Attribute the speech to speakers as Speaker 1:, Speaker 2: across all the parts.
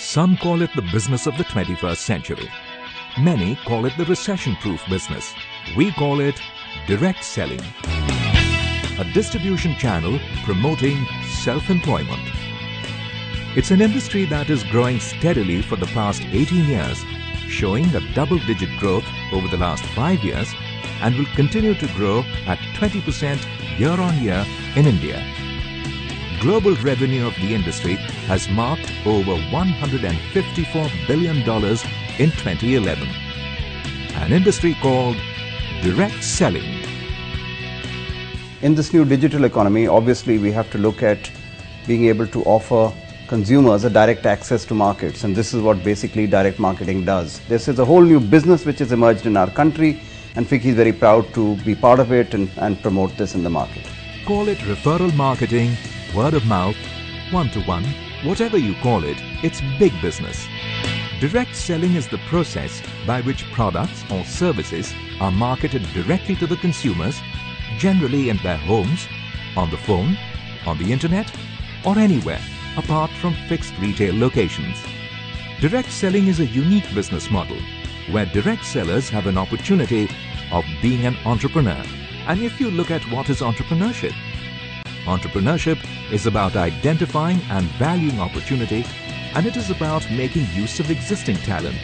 Speaker 1: Some call it the business of the 21st century. Many call it the recession-proof business. We call it direct selling. A distribution channel promoting self-employment. It's an industry that is growing steadily for the past 18 years, showing a double-digit growth over the last 5 years and will continue to grow at 20% year-on-year in India. Global revenue of the industry has marked over $154 billion in 2011. An industry called direct selling.
Speaker 2: In this new digital economy, obviously we have to look at being able to offer consumers a direct access to markets, and this is what basically direct marketing does. This is a whole new business which has emerged in our country, and FICCI is very proud to be part of it and promote this in the market.
Speaker 1: Call it referral marketing, word of mouth, one-to-one, whatever you call it, it's big business. Direct selling is the process by which products or services are marketed directly to the consumers, generally in their homes, on the phone, on the internet, or anywhere apart from fixed retail locations. Direct selling is a unique business model where direct sellers have an opportunity of being an entrepreneur. And if you look at what is entrepreneurship, entrepreneurship is about identifying and valuing opportunity, and it is about making use of existing talent.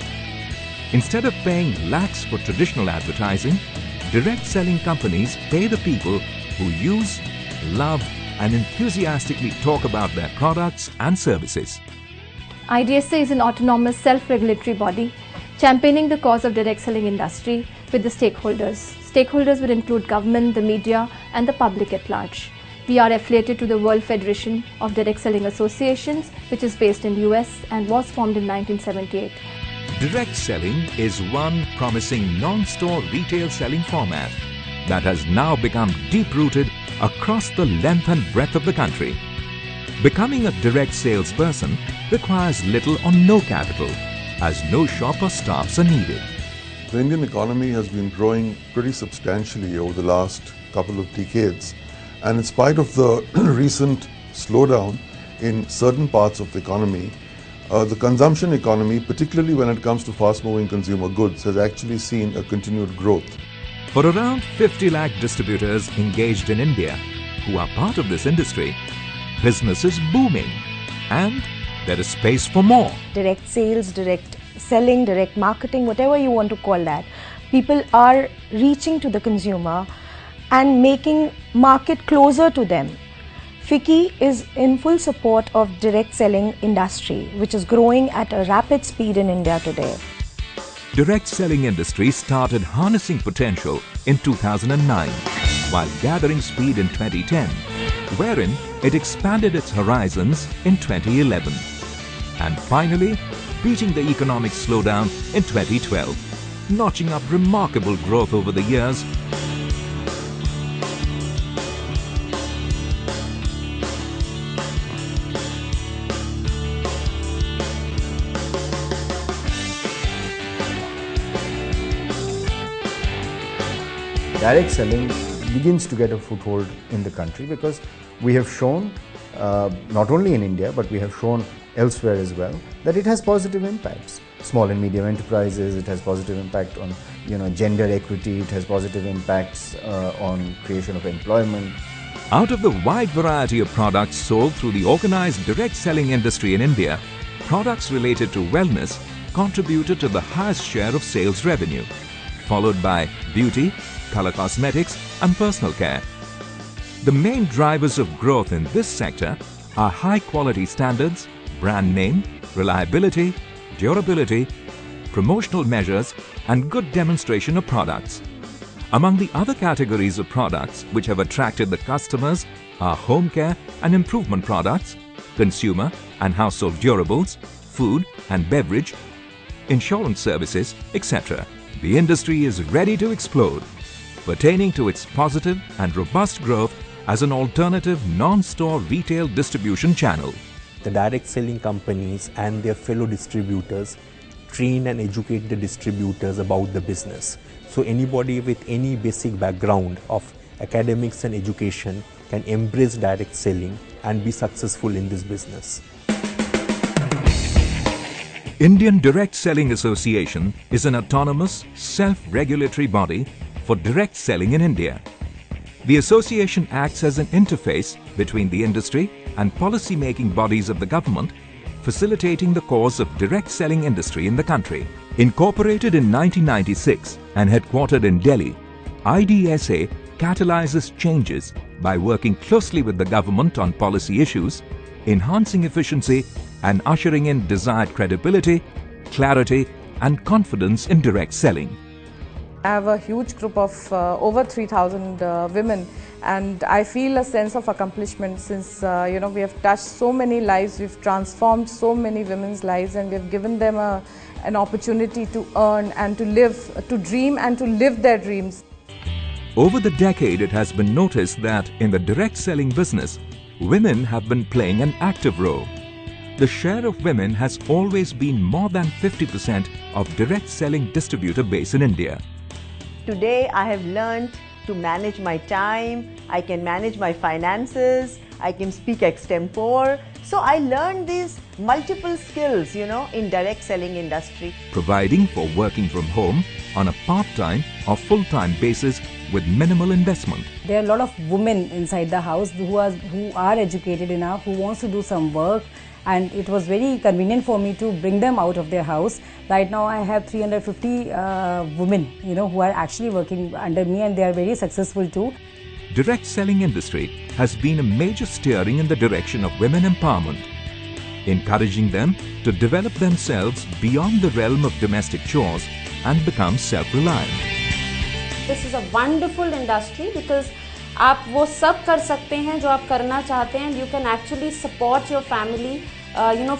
Speaker 1: Instead of paying lakhs for traditional advertising, direct selling companies pay the people who use, love, and enthusiastically talk about their products and services.
Speaker 3: IDSA is an autonomous self-regulatory body championing the cause of direct selling industry with the stakeholders. Stakeholders would include government, the media, and the public at large. We are affiliated to the World Federation of Direct Selling Associations, which is based in US and was formed in 1978.
Speaker 1: Direct selling is one promising non-store retail selling format that has now become deep-rooted across the length and breadth of the country. Becoming a direct salesperson requires little or no capital, as no shop or staffs are needed.
Speaker 4: The Indian economy has been growing pretty substantially over the last couple of decades, and in spite of the recent slowdown in certain parts of the economy, the consumption economy, particularly when it comes to fast-moving consumer goods, has actually seen a continued growth.
Speaker 1: For around 50 lakh distributors engaged in India who are part of this industry, business is booming and there is space for more.
Speaker 5: Direct sales, direct selling, direct marketing, whatever you want to call that, people are reaching to the consumer and making market closer to them. FICCI is in full support of direct selling industry, which is growing at a rapid speed in India today.
Speaker 1: Direct selling industry started harnessing potential in 2009 while gathering speed in 2010, wherein it expanded its horizons in 2011 and finally beating the economic slowdown in 2012, notching up remarkable growth over the years.
Speaker 6: Direct selling begins to get a foothold in the country because we have shown, not only in India, but we have shown elsewhere as well, that it has positive impacts. Small and medium enterprises, it has positive impact on gender equity, it has positive impacts on creation of employment.
Speaker 1: Out of the wide variety of products sold through the organized direct selling industry in India, products related to wellness contributed to the highest share of sales revenue, followed by beauty, color cosmetics and personal care. The main drivers of growth in this sector are high quality standards, brand name, reliability, durability, promotional measures and good demonstration of products. Among the other categories of products which have attracted the customers are home care and improvement products, consumer and household durables, food and beverage, insurance services, etc. The industry is ready to explode, pertaining to its positive and robust growth as an alternative non-store retail distribution channel.
Speaker 7: The direct selling companies and their fellow distributors train and educate the distributors about the business. So anybody with any basic background of academics and education can embrace direct selling and be successful in this business.
Speaker 1: Indian Direct Selling Association is an autonomous, self-regulatory body for direct selling in India. The association acts as an interface between the industry and policy-making bodies of the government, facilitating the cause of direct selling industry in the country. Incorporated in 1996 and headquartered in Delhi, IDSA catalyzes changes by working closely with the government on policy issues, enhancing efficiency and ushering in desired credibility, clarity and confidence in direct selling.
Speaker 8: I have a huge group of over 3,000 women, and I feel a sense of accomplishment since we have touched so many lives, we've transformed so many women's lives, and we've given them an opportunity to earn and to live, to dream and to live their dreams.
Speaker 1: Over the decade, it has been noticed that in the direct selling business, women have been playing an active role. The share of women has always been more than 50% of direct selling distributor base in India.
Speaker 9: Today I have learned to manage my time, I can manage my finances, I can speak extempore. So I learned these multiple skills, in direct selling industry. Providing for working from home on a part-time or full-time basis with minimal investment.
Speaker 10: There are a lot of women inside the house who are educated enough, who wants to do some work, and it was very convenient for me to bring them out of their house. Right now I have 350 women, who are actually working under me, and they are very successful too.
Speaker 1: Direct selling industry has been a major steering in the direction of women empowerment, encouraging them to develop themselves beyond the realm of domestic chores and become self-reliant.
Speaker 11: This is a wonderful industry because आप वो सब कर सकते हैं जो आप करना चाहते हैं. You can actually support your family,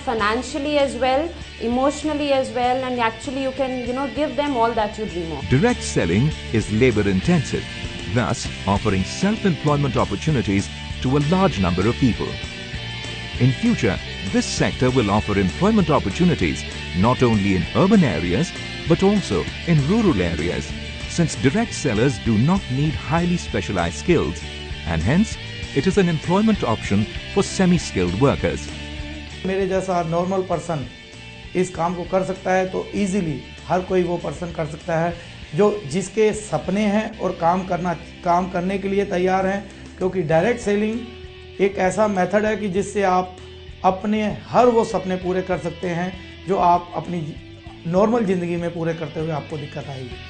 Speaker 11: financially as well, emotionally as well, and actually you can, give them all that you dream of.
Speaker 1: Direct selling is labor-intensive, thus offering self-employment opportunities to a large number of people. In future, this sector will offer employment opportunities not only in urban areas but also in rural areas, since direct sellers do not need highly specialized skills, and hence it is an employment option for semi-skilled workers.
Speaker 12: मेरे जैसा normal person इस काम को कर सकता है, तो easily हर कोई वो पर्सन कर सकता है जो जिसके सपने हैं और काम करने के लिए तैयार हैं, क्योंकि डायरेक्ट सेलिंग एक ऐसा मेथड है कि जिससे आप अपने हर वो सपने पूरे कर सकते हैं जो आप अपनी नॉर्मल ज़िंदगी में पूरे करते हुए आपको दिक्कत आएगी.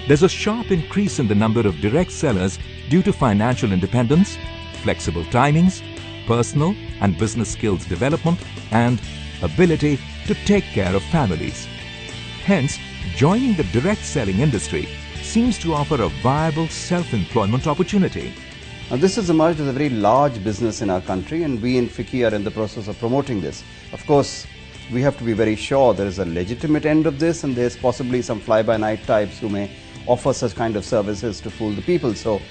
Speaker 1: There's a sharp increase in the number of direct sellers due to financial independence, flexible timings, personal and business skills development, and ability to take care of families. Hence, joining the direct selling industry seems to offer a viable self-employment opportunity.
Speaker 2: Now, this has emerged as a very large business in our country, and we in FICCI are in the process of promoting this. Of course, we have to be very sure there is a legitimate end of this, and there's possibly some fly-by-night types who may offer such kind of services to fool the people. So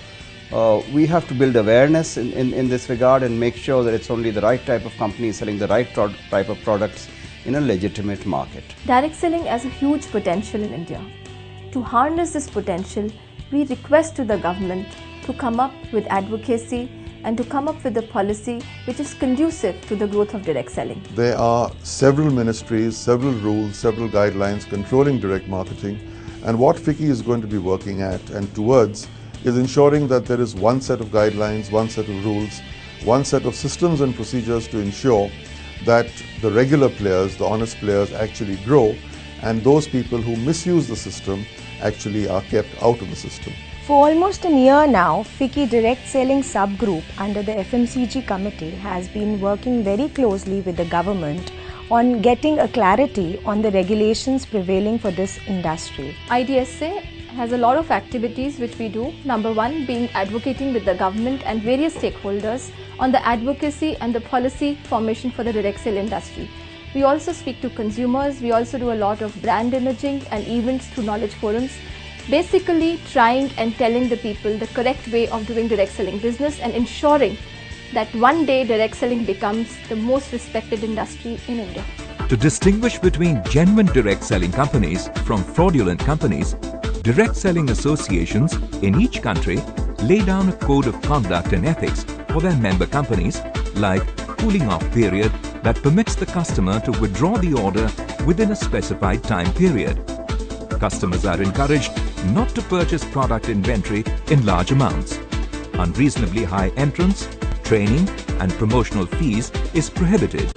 Speaker 2: we have to build awareness in this regard and make sure that it's only the right type of company selling the right type of products in a legitimate market.
Speaker 3: Direct selling has a huge potential in India. To harness this potential, we request to the government to come up with advocacy and to come up with a policy which is conducive to the growth of direct selling.
Speaker 4: There are several ministries, several rules, several guidelines controlling direct marketing, and what FICCI is going to be working at and towards is ensuring that there is one set of guidelines, one set of rules, one set of systems and procedures to ensure that the regular players, the honest players actually grow, and those people who misuse the system actually are kept out of the system.
Speaker 5: For almost a year now, FICCI Direct Selling Subgroup under the FMCG committee has been working very closely with the government on getting a clarity on the regulations prevailing for this industry.
Speaker 3: IDSA has a lot of activities which we do. Number one being advocating with the government and various stakeholders on the advocacy and the policy formation for the direct sale industry. We also speak to consumers. We also do a lot of brand imaging and events through knowledge forums, basically trying and telling the people the correct way of doing direct selling business and ensuring that one day direct selling becomes the most respected industry in India.
Speaker 1: To distinguish between genuine direct selling companies from fraudulent companies, direct selling associations in each country lay down a code of conduct and ethics for their member companies, like cooling off period, that permits the customer to withdraw the order within a specified time period. Customers are encouraged not to purchase product inventory in large amounts. Unreasonably high entrance, training and promotional fees is prohibited.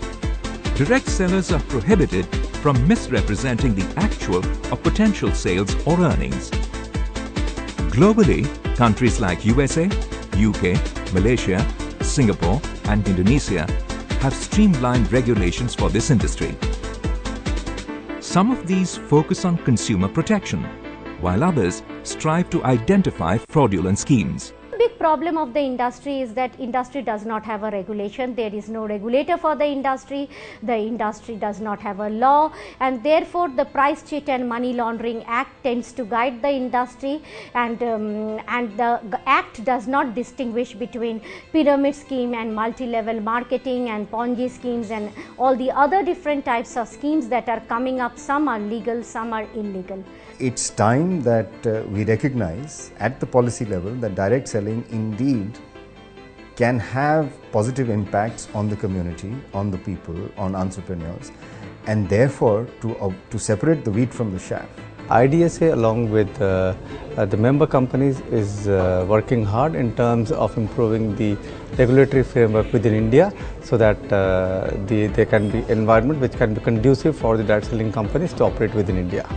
Speaker 1: Direct sellers are prohibited from misrepresenting the actual or potential sales or earnings. Globally, countries like USA, UK, Malaysia, Singapore and Indonesia have streamlined regulations for this industry. Some of these focus on consumer protection, while others strive to identify fraudulent schemes.
Speaker 13: The big problem of the industry is that industry does not have a regulation. There is no regulator for the industry does not have a law, and therefore the Price Cheat and Money Laundering Act tends to guide the industry, and the act does not distinguish between pyramid scheme and multi-level marketing and Ponzi schemes and all the other different types of schemes that are coming up. Some are legal, some are illegal.
Speaker 6: It's time that we recognize at the policy level that direct selling indeed can have positive impacts on the community, on the people, on entrepreneurs, and therefore to separate the wheat from the chaff.
Speaker 14: IDSA along with the member companies is working hard in terms of improving the regulatory framework within India so that there can be environment which can be conducive for the direct selling companies to operate within India.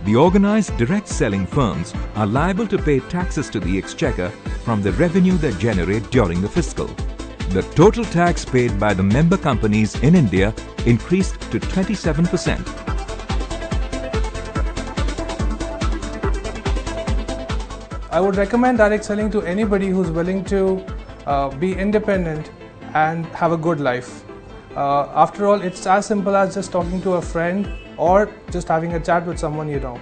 Speaker 1: The organized direct selling firms are liable to pay taxes to the exchequer from the revenue they generate during the fiscal. The total tax paid by the member companies in India increased to 27%.
Speaker 15: I would recommend direct selling to anybody who's willing to be independent and have a good life. After all, it's as simple as just talking to a friend or just having a chat with someone you know.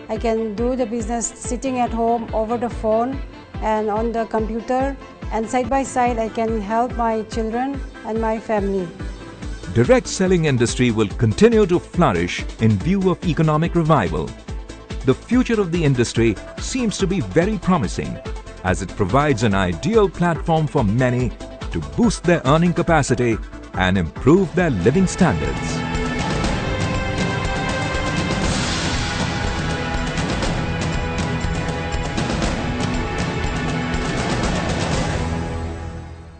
Speaker 10: I can do the business sitting at home over the phone and on the computer, and side by side I can help my children and my family.
Speaker 1: Direct selling industry will continue to flourish in view of economic revival. The future of the industry seems to be very promising as it provides an ideal platform for many to boost their earning capacity and improve their living standards.